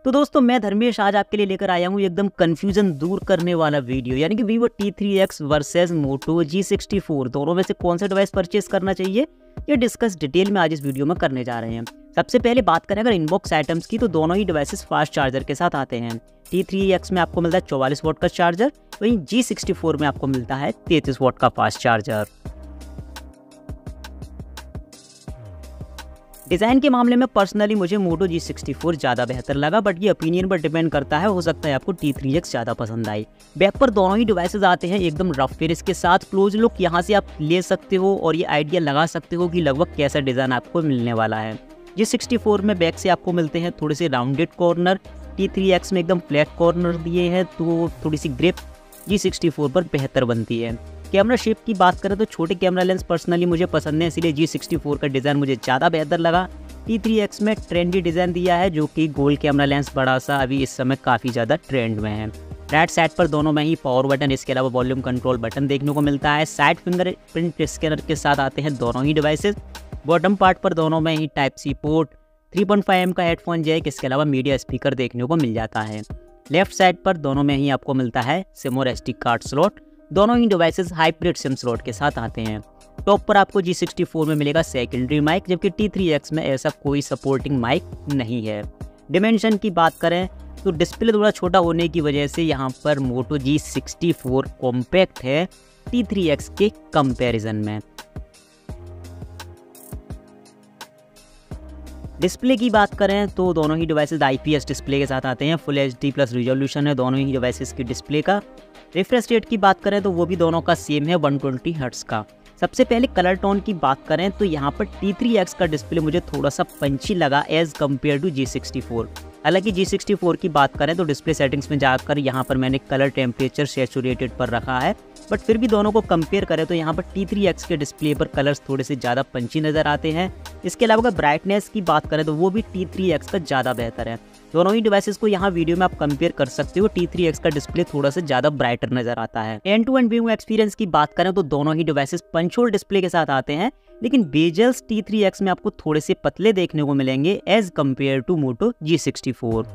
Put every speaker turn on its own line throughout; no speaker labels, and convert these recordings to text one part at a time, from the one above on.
तो दोस्तों मैं धर्मेश आज आपके लिए लेकर आया हूँ एकदम कंफ्यूजन दूर करने वाला वीडियो, यानी कि Vivo T3X versus Moto G64 दोनों में से कौन सा डिवाइस परचेस करना चाहिए ये डिस्कस डिटेल में आज इस वीडियो में करने जा रहे हैं। सबसे पहले बात करें अगर इनबॉक्स आइटम्स की, तो दोनों ही डिवाइसेस फास्ट चार्जर के साथ आते हैं। T3X में आपको मिलता है 44 वॉट का चार्जर, वहीं G64 में आपको मिलता है 33 वॉट का फास्ट चार्जर। डिज़ाइन के मामले में पर्सनली मुझे Moto G64 ज़्यादा बेहतर लगा, बट ये ओपिनियन पर डिपेंड करता है, हो सकता है आपको T3X ज़्यादा पसंद आई। बैक पर दोनों ही डिवाइसेस आते हैं एकदम रफ फिनिश के साथ। क्लोज लुक यहाँ से आप ले सकते हो और ये आइडिया लगा सकते हो कि लगभग कैसा डिज़ाइन आपको मिलने वाला है। G64 में बैक से आपको मिलते हैं थोड़े से राउंडेड कॉर्नर, T3X में एकदम फ्लैट कॉर्नर दिए हैं, तो थोड़ी सी ग्रिप G64 पर बेहतर बनती है। कैमरा शेप की बात करें तो छोटे कैमरा लेंस पर्सनली मुझे पसंद है, इसलिए G64 का डिज़ाइन मुझे ज़्यादा बेहतर लगा। T3X में ट्रेंडी डिज़ाइन दिया है, जो कि गोल कैमरा लेंस बड़ा सा अभी इस समय काफ़ी ज़्यादा ट्रेंड में है। राइट साइड पर दोनों में ही पावर बटन, इसके अलावा वॉल्यूम कंट्रोल बटन देखने को मिलता है। साइड फिंगरप्रिंट स्कैनर के साथ आते हैं दोनों ही डिवाइसेस। बॉटम पार्ट पर दोनों में ही Type-C पोर्ट, 3.5mm का हेडफोन जैक, इसके अलावा मीडिया स्पीकर देखने को मिल जाता है। लेफ्ट साइड पर दोनों में ही आपको मिलता है सिम और SD कार्ड स्लॉट। दोनों ही डिवाइसेस हाइब्रिड सिम स्लॉट के साथ आते हैं। टॉप पर आपको G64 में मिलेगा सेकेंडरी माइक, जबकि T3X में ऐसा कोई सपोर्टिंग माइक नहीं है। डिमेंशन की बात करें तो डिस्प्ले थोड़ा छोटा होने की वजह से यहाँ पर Moto G64 कॉम्पैक्ट है T3X के कंपैरिजन में। डिस्प्ले की बात करें तो दोनों ही डिवाइसेस IPS डिस्प्ले के साथ आते हैं। फुल HD प्लस रिजोल्यूशन है दोनों ही डिवाइसेस की डिस्प्ले का। रिफ्रेश रेट की बात करें तो वो भी दोनों का सेम है 120 हर्ट्ज का। सबसे पहले कलर टोन की बात करें तो यहाँ पर T3X का डिस्प्ले मुझे थोड़ा सा पंची लगा एज कम्पेयर टू G64। हालांकि G64 की बात करें तो डिस्प्ले सेटिंग्स में जाकर यहाँ पर मैंने कलर टेम्परेचर सैचुरेटेड पर रखा है, बट फिर भी दोनों को कंपेयर करें तो यहाँ पर T3X के डिस्प्ले पर कलर्स थोड़े से ज़्यादा पंची नज़र आते हैं। इसके अलावा अगर ब्राइटनेस की बात करें तो वो भी T3X का ज़्यादा बेहतर है। दोनों ही डिवाइसेस को यहाँ वीडियो में आप कंपेयर कर सकते हो। T3X का डिस्प्ले थोड़ा सा ज़्यादा ब्राइटर नज़र आता है। End to end viewing experience की बात करें तो दोनों ही डिवाइसेस पंच होल डिस्प्ले के साथ आते हैं, लेकिन बेजल्स T3X में आपको थोड़े से पतले देखने को मिलेंगे as compare to Moto G64।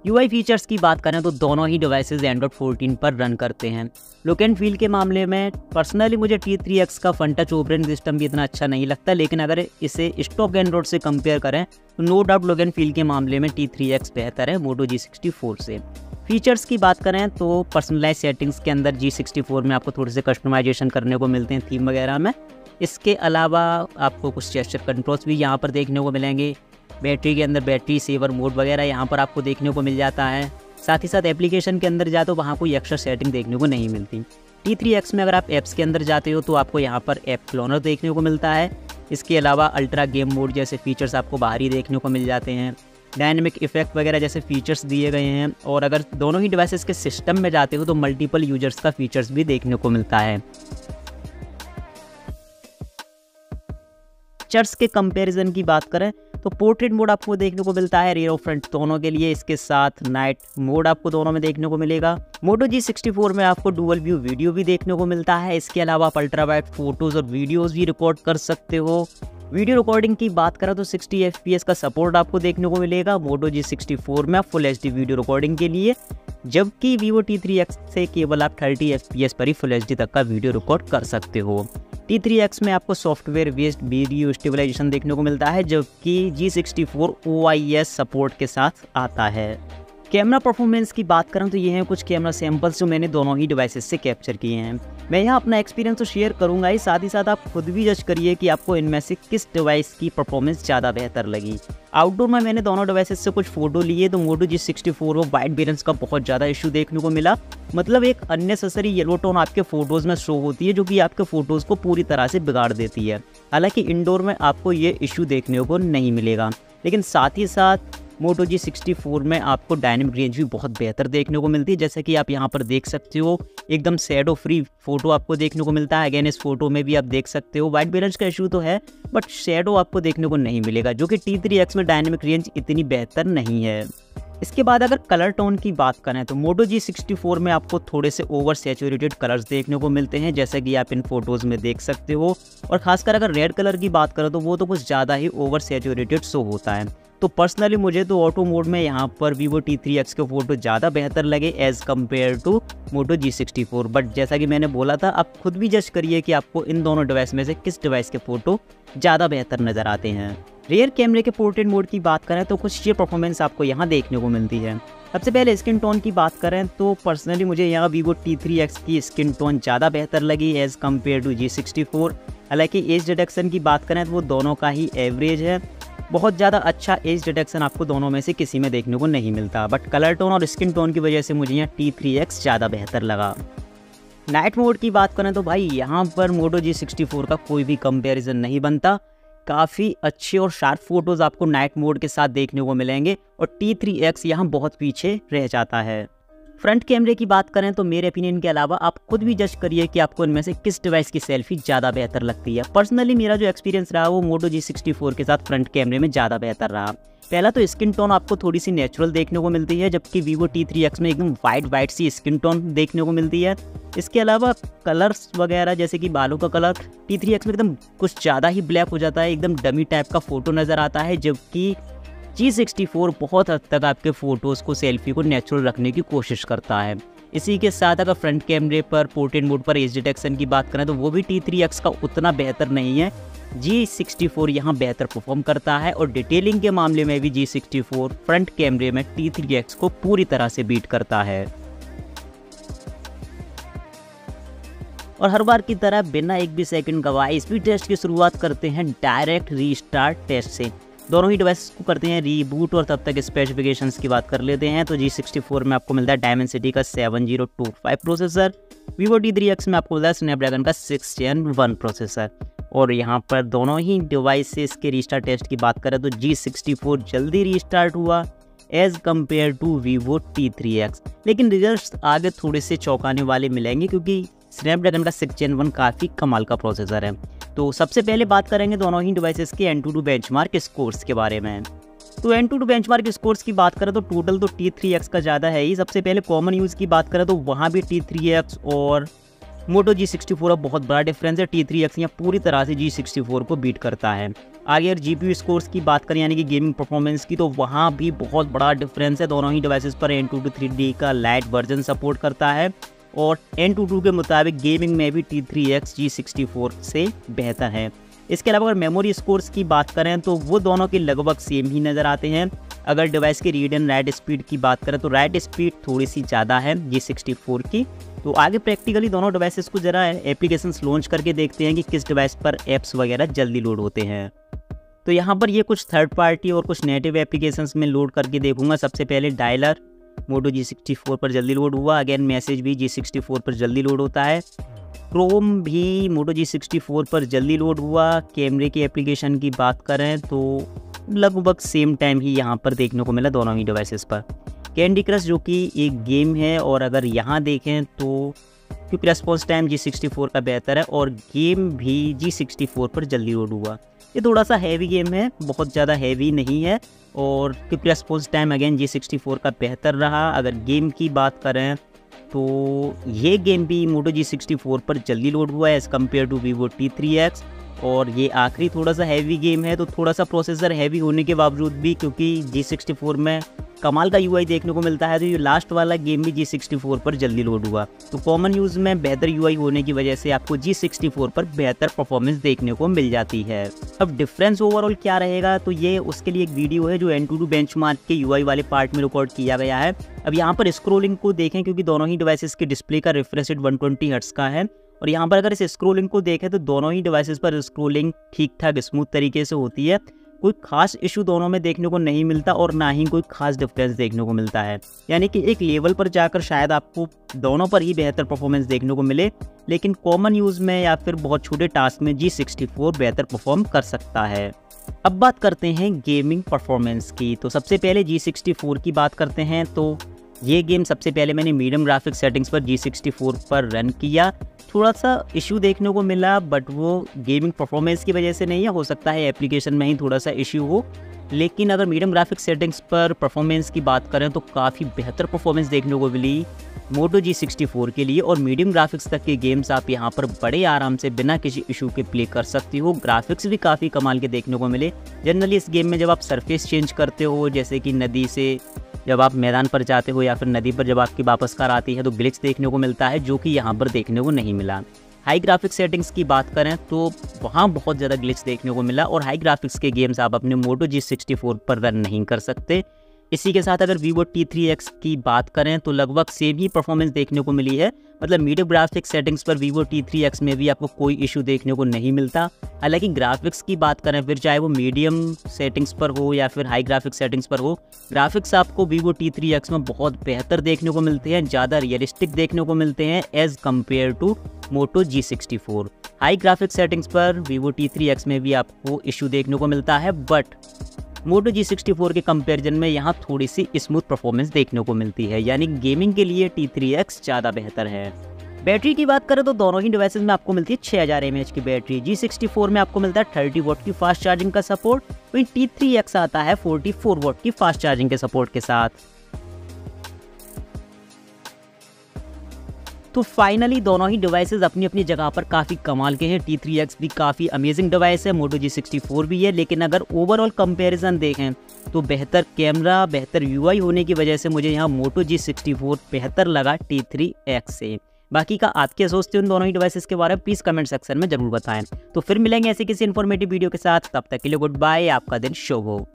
UI features की बात करें तो दोनों ही डिवाइसेस Android 14 पर रन करते हैं। लुक एंड फील के मामले में पर्सनली मुझे T3X का फन टच ऑपरेटिंग सिस्टम भी इतना अच्छा नहीं लगता, लेकिन अगर इसे स्टॉक एंड्रॉइड से कंपेयर करें तो no doubt look and feel के मामले में T3X बेहतर है Moto G64 से। फीचर्स की बात करें तो पर्सनलाइज सेटिंग्स के अंदर G64 में आपको थोड़े से कस्टमाइजेशन करने को मिलते हैं थीम वगैरह में। इसके अलावा आपको कुछ जेस्चर कंट्रोल्स भी यहाँ पर देखने को मिलेंगे। बैटरी के अंदर बैटरी सेवर मोड वगैरह यहाँ पर आपको देखने को मिल जाता है। साथ ही साथ एप्लीकेशन के अंदर जाए तो वहाँ कोई एक्स्ट्रा सेटिंग देखने को नहीं मिलती। T3X में अगर आप ऐप्स के अंदर जाते हो तो आपको यहाँ पर ऐप क्लोनर देखने को मिलता है। इसके अलावा अल्ट्रा गेम मोड जैसे फीचर्स आपको बाहर ही देखने को मिल जाते हैं। डायनेमिक इफेक्ट वगैरह जैसे फीचर्स दिए गए हैं, और अगर दोनों ही डिवाइसेस के सिस्टम में जाते हो तो मल्टीपल यूजर्स का फीचर्स भी देखने को मिलता है। फीचर्स के कंपैरिजन की बात करें तो पोर्ट्रेट मोड आपको देखने को मिलता है रियर और फ्रंट दोनों के लिए। इसके साथ नाइट मोड आपको दोनों में देखने को मिलेगा। Moto G64 में आपको डुअल व्यू वीडियो भी देखने को मिलता है। इसके अलावा आप अल्ट्रा वाइड फोटोज और वीडियोस भी रिकॉर्ड कर सकते हो। वीडियो रिकॉर्डिंग की बात करें तो 60 FPS का सपोर्ट आपको देखने को मिलेगा Moto G64 में फुल HD वीडियो रिकॉर्डिंग के लिए, जबकि Vivo T3X से केवल आप 30 FPS पर ही फुल HD तक का वीडियो रिकॉर्ड कर सकते हो। T3X में आपको सॉफ्टवेयर बेस्ड वीडियो स्टेबलाइजेशन देखने को मिलता है, जबकि G64 OIS सपोर्ट के साथ आता है। कैमरा परफॉर्मेंस की बात करें तो ये हैं कुछ कैमरा सैंपल्स जो मैंने दोनों ही डिवाइसेस से कैप्चर किए हैं। मैं यहाँ अपना एक्सपीरियंस तो शेयर करूँगा ही, साथ ही साथ आप खुद भी जज करिए कि आपको इनमें से किस डिवाइस की परफॉर्मेंस ज़्यादा बेहतर लगी। आउटडोर में मैंने दोनों डिवाइसेस से कुछ फोटो लिए तो Moto G64 में वाइट बैलेंस का बहुत ज़्यादा इशू देखने को मिला। मतलब एक अननेसेसरी येलो टोन आपके फोटोज़ में शो होती है, जो कि आपके फोटोज़ को पूरी तरह से बिगाड़ देती है। हालांकि इंडोर में आपको ये इशू देखने को नहीं मिलेगा, लेकिन साथ ही साथ Moto G64 में आपको डायनेमिक रेंज भी बहुत बेहतर देखने को मिलती है। जैसे कि आप यहाँ पर देख सकते हो एकदम शैडो फ्री फोटो आपको देखने को मिलता है। अगेन इस फोटो में भी आप देख सकते हो वाइट बैलेंस का इशू तो है, बट शैडो आपको देखने को नहीं मिलेगा, जो कि T3X में डायनेमिक रेंज इतनी बेहतर नहीं है। इसके बाद अगर कलर टोन की बात करें तो Moto G64 में आपको थोड़े से ओवर सैचुरेटेड कलर्स देखने को मिलते हैं, जैसे कि आप इन फोटोज़ में देख सकते हो। और खासकर अगर रेड कलर की बात करें तो वो तो कुछ ज़्यादा ही ओवर सैचुरेटेड शो होता है। तो पर्सनली मुझे तो ऑटो मोड में यहाँ पर Vivo T3X के फ़ोटो ज़्यादा बेहतर लगे as compare to Moto G64। But जैसा कि मैंने बोला था, आप खुद भी जज करिए कि आपको इन दोनों डिवाइस में से किस डिवाइस के फ़ोटो ज़्यादा बेहतर नज़र आते हैं। रियर कैमरे के पोर्ट्रेट मोड की बात करें तो कुछ ये परफॉर्मेंस आपको यहाँ देखने को मिलती है। सबसे पहले स्किन टोन की बात करें तो पर्सनली मुझे यहाँ Vivo T3X की स्किन टोन ज़्यादा बेहतर लगी एज़ कम्पेयर टू G64। हालांकि एज डिटेक्शन की बात करें तो वो दोनों का ही एवरेज है, बहुत ज़्यादा अच्छा एज डिटेक्शन आपको दोनों में से किसी में देखने को नहीं मिलता। बट कलर टोन और स्किन टोन की वजह से मुझे यहाँ T3X ज़्यादा बेहतर लगा। नाइट मोड की बात करें तो भाई यहाँ पर Moto G64 का कोई भी कंपैरिजन नहीं बनता। काफ़ी अच्छे और शार्प फोटोज़ आपको नाइट मोड के साथ देखने को मिलेंगे और T3X यहाँ बहुत पीछे रह जाता है। फ्रंट कैमरे की बात करें तो मेरे ओपिनियन के अलावा आप खुद भी जज करिए कि आपको इनमें से किस डिवाइस की सेल्फी ज़्यादा बेहतर लगती है। पर्सनली मेरा जो एक्सपीरियंस रहा वो Moto G64 के साथ फ्रंट कैमरे में ज़्यादा बेहतर रहा। पहला तो स्किन टोन आपको थोड़ी सी नेचुरल देखने को मिलती है, जबकि Vivo T3X में एकदम वाइट सी स्किन टोन देखने को मिलती है। इसके अलावा कलर्स वगैरह जैसे कि बालों का कलर T3X में एकदम कुछ ज़्यादा ही ब्लैक हो जाता है, एकदम डमी टाइप का फ़ोटो नज़र आता है, जबकि G64 बहुत हद तक आपके फ़ोटोज़ को सेल्फी को नेचुरल रखने की कोशिश करता है। इसी के साथ अगर फ्रंट कैमरे पर पोर्ट्रेट मोड पर एज डिटेक्शन की बात करें तो वो भी T3X का उतना बेहतर नहीं है। G64 यहाँ बेहतर परफॉर्म करता है और डिटेलिंग के मामले में भी G64 फ्रंट कैमरे में T3X को पूरी तरह से बीट करता है। और हर बार की तरह बिना एक भी सेकंड गवाए स्पीड टेस्ट की शुरुआत करते हैं डायरेक्ट रीस्टार्ट टेस्ट से। दोनों ही डिवाइस को करते हैं रीबूट और तब तक स्पेसिफिकेशंस की बात कर लेते हैं। तो G64 में आपको मिलता है Dimensity का 7025 प्रोसेसर, Vivo T3X में आपको मिलता है स्नैपड्रैगन का 6 Gen 1 प्रोसेसर। और यहाँ पर दोनों ही डिवाइसेस के रीस्टार्ट टेस्ट की बात करें तो G64 जल्दी रीस्टार्ट हुआ as compare to Vivo T3X। लेकिन रिजल्ट्स आगे थोड़े से चौंकाने वाले मिलेंगे क्योंकि स्नैपड्रैगन का 6 Gen 1 काफ़ी कमाल का प्रोसेसर है। तो सबसे पहले बात करेंगे दोनों ही डिवाइसेस के Antutu बेंचमार्क स्कोर्स के बारे में। तो Antutu बेंचमार्क स्कोर्स की बात करें तो टोटल तो T3X का ज़्यादा है ही। सबसे पहले कॉमन यूज़ की बात करें तो वहाँ भी T3X और Moto G64 का बहुत बड़ा डिफरेंस है। T3X यहाँ पूरी तरह से G64 को बीट करता है। आगे अगर GPU स्कोर्स की बात करें यानी कि गेमिंग परफॉर्मेंस की, तो वहाँ भी बहुत बड़ा डिफरेंस है। दोनों ही डिवाइसेस पर Antutu 3D का लाइट वर्जन सपोर्ट करता है और Antutu के मुताबिक गेमिंग में भी T3X G64 से बेहतर है। इसके अलावा अगर मेमोरी स्कोर्स की बात करें तो वो दोनों के लगभग सेम ही नज़र आते हैं। अगर डिवाइस की रीड एंड राइट स्पीड की बात करें तो राइट स्पीड थोड़ी सी ज़्यादा है G64 की। तो आगे प्रैक्टिकली दोनों डिवाइसेस को ज़रा एप्लीकेशंस लॉन्च करके देखते हैं कि किस डिवाइस पर ऐप्स वगैरह जल्दी लोड होते हैं। तो यहाँ पर ये कुछ थर्ड पार्टी और कुछ नेटिव एप्लीकेशंस में लोड करके देखूंगा। सबसे पहले डायलर Moto G64 पर जल्दी लोड हुआ। अगेन मैसेज भी G64 पर जल्दी लोड होता है। क्रोम भी Moto G64 पर जल्दी लोड हुआ। कैमरे की एप्लीकेशन की बात करें तो लगभग सेम टाइम ही यहाँ पर देखने को मिला दोनों ही डिवाइसेस पर। कैंडी क्रश जो कि एक गेम है और अगर यहाँ देखें तो क्योंकि रेस्पॉन्स टाइम G64 का बेहतर है और गेम भी G64 पर जल्दी लोड हुआ। ये थोड़ा सा हैवी गेम है, बहुत ज़्यादा हैवी नहीं है और quick response time again G64 का बेहतर रहा। अगर गेम की बात करें तो ये गेम भी Moto G64 पर जल्दी लोड हुआ है as compare to Vivo T3X। और ये आखिरी थोड़ा सा हैवी गेम है, तो थोड़ा सा प्रोसेसर हैवी होने के बावजूद भी क्योंकि G64 में कमाल का UI देखने को मिलता है, तो ये लास्ट वाला गेम भी G64 पर जल्दी लोड हुआ। तो कॉमन यूज़ में बेहतर UI होने की वजह से आपको G64 पर बेहतर परफॉर्मेंस देखने को मिल जाती है। अब डिफरेंस ओवरऑल क्या रहेगा, तो ये उसके लिए एक वीडियो है जो Antutu बेंचमार्क के UI वाले पार्ट में रिकॉर्ड किया गया है। अब यहाँ पर स्क्रोलिंग को देखें क्योंकि दोनों ही डिवाइसेस के डिस्प्ले का रिफ्रेश रेट 120 हर्ट्ज का है और यहाँ पर अगर इस स्क्रोलिंग को देखें तो दोनों ही डिवाइसेस पर स्क्रोलिंग ठीक ठाक स्मूथ तरीके से होती है। कोई खास इशू दोनों में देखने को नहीं मिलता और ना ही कोई खास डिफरेंस देखने को मिलता है। यानी कि एक लेवल पर जाकर शायद आपको दोनों पर ही बेहतर परफॉर्मेंस देखने को मिले, लेकिन कॉमन यूज़ में या फिर बहुत छोटे टास्क में G64 बेहतर परफॉर्म कर सकता है। अब बात करते हैं गेमिंग परफॉर्मेंस की। तो सबसे पहले G64 की बात करते हैं। तो ये गेम सबसे पहले मैंने मीडियम ग्राफिक सेटिंग्स पर G64 पर रन किया। थोड़ा सा इशू देखने को मिला बट वो गेमिंग परफॉर्मेंस की वजह से नहीं है, हो सकता है एप्लीकेशन में ही थोड़ा सा इशू हो। लेकिन अगर मीडियम ग्राफिक्स सेटिंग्स पर परफॉर्मेंस की बात करें तो काफ़ी बेहतर परफॉर्मेंस देखने को मिली मोटो G64 के लिए। और मीडियम ग्राफिक्स तक के गेम्स आप यहाँ पर बड़े आराम से बिना किसी इशू के प्ले कर सकते हो। ग्राफिक्स भी काफ़ी कमाल के देखने को मिले। जनरली इस गेम में जब आप सरफेस चेंज करते हो, जैसे कि नदी से जब आप मैदान पर जाते हो या फिर नदी पर जब आपकी वापस कार आती है, तो ग्लिच देखने को मिलता है, जो कि यहाँ पर देखने को नहीं मिला। हाई ग्राफिक्स सेटिंग्स की बात करें तो वहाँ बहुत ज़्यादा ग्लिच देखने को मिला और हाई ग्राफिक्स के गेम्स आप अपने मोटो G64 पर रन नहीं कर सकते। इसी के साथ अगर Vivo T3X की बात करें तो लगभग सेम ही परफॉर्मेंस देखने को मिली है। मतलब मीडियम ग्राफिक्स सेटिंग्स पर Vivo T3X में भी आपको कोई इशू देखने को नहीं मिलता। हालांकि ग्राफिक्स की बात करें फिर चाहे वो मीडियम सेटिंग्स पर हो या फिर हाई ग्राफिक्स सेटिंग्स पर हो, ग्राफिक्स आपको Vivo T3X में बहुत बेहतर देखने को मिलते हैं, ज़्यादा रियलिस्टिक देखने को मिलते हैं as compare to Moto G64। High graphics settings पर Vivo T3X में भी आपको इशू देखने को मिलता है, बट मोटो G64 के कंपैरिजन में यहाँ थोड़ी सी स्मूथ परफॉर्मेंस देखने को मिलती है, यानी गेमिंग के लिए T3X ज़्यादा बेहतर है। बैटरी की बात करें तो दोनों ही डिवाइसेस में आपको मिलती है 6000 mAh की बैटरी। G64 में आपको मिलता है 30 वॉट की फास्ट चार्जिंग का सपोर्ट, वहीं T3X आता है 44 वॉट की फास्ट चार्जिंग के सपोर्ट के साथ। तो फाइनली दोनों ही डिवाइसेस अपनी अपनी जगह पर काफ़ी कमाल के हैं। T3X भी काफ़ी अमेजिंग डिवाइस है, मोटो G64 भी है, लेकिन अगर ओवरऑल कंपैरिजन देखें तो बेहतर कैमरा, बेहतर UI होने की वजह से मुझे यहाँ मोटो G64 बेहतर लगा T3X से। बाकी का आप क्या सोचते हो उन दोनों ही डिवाइसेस के बारे में, प्लीज़ कमेंट सेक्शन में जरूर बताएं। तो फिर मिलेंगे ऐसे किसी इन्फॉर्मेटिव वीडियो के साथ, तब तक के लिए गुड बाय, आपका दिन शुभ हो।